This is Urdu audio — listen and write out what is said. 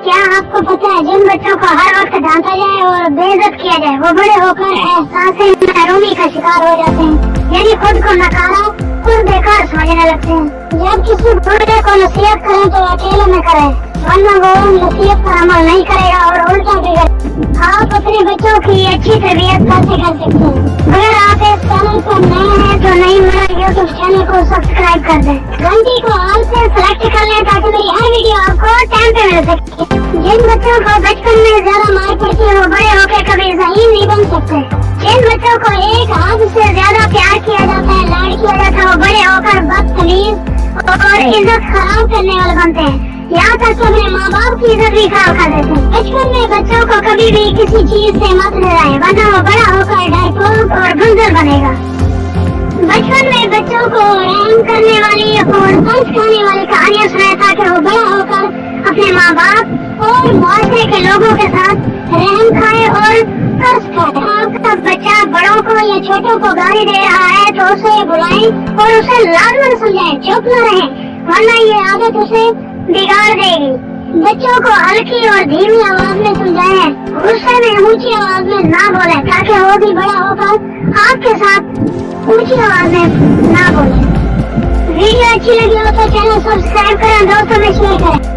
کیا آپ کو پتا ہے جن بچوں کو ہر وقت ڈانٹا جائے اور بے عزت کیا جائے وہ بڑے ہو کر احساس محرومی کا شکار ہو جاتے ہیں، یعنی خود کو نکارا اور بیکار سمجھنے لگتے ہیں۔ جب کسی بڑے کو نصیحت کریں تو اکیلے میں کریں، ورنہ وہ نصیحت پر عمل نہیں کرے گا اور الٹا بگڑے۔ آپ اپنے بچوں کی اچھی تربیت کیسے کر سکتے ہیں؟ اگر آپ اس چینل پر نئے ہیں تو نئی میرا یوٹیوب چینل کو سبسکرائب کر دیں، گھنٹی کو آل سے سلیکٹ کر لیں تاکہ میری ہر ویڈیو آپ کو ٹائم پہ مل سکے۔ جن بچوں کو بچپن میں زیادہ مار پڑتی ہے وہ بڑے ہو کے کبھی ذہین نہیں بن سکتے۔ جن بچوں کو ایک حد سے زیادہ پیار کیا جاتا ہے، لاڈ کیا جاتا ہے، وہ بڑے ہو کر بدتمیز اور عزت خراب کرنے والے بنتے ہیں، یہاں تک کہ اپنے ماں باپ کی عزت بھی خراب کر دیتے ہیں۔ بچپن میں بچوں کو کبھی بھی کسی چیز سے مت ڈرائیں ورنہ وہ بڑا ہو کر ڈرپوک اور بزدل بنے گا۔ بچپن میں بچوں کو رحم کرنے والی اور پنچ کھانے والی کہانیاں سنائیں تاکہ وہ بڑا ہو کر اپنے ماں باپ اور معاشرے کے لوگوں کے ساتھ رحم کھائے اور قرض کھائے۔ آپ کا بچہ بڑوں کو یا چھوٹوں کو گالی دے رہا ہے تو اسے بلائیں اور اسے لازمن سمجھائیں، چپ نہ رہیں ورنہ یہ عادت اسے بگاڑ دے گی۔ بچوں کو ہلکی اور دھیمی آواز میں سمجھائیں، غصے میں اونچی آواز میں نہ بولیں تاکہ وہ بھی بڑا ہو کر آپ کے ساتھ اونچی آواز میں نہ بولیں۔ ویڈیو اچھی لگی ہو تو چینل سبسکرائب کریں، دوستوں میں شیئر کریں۔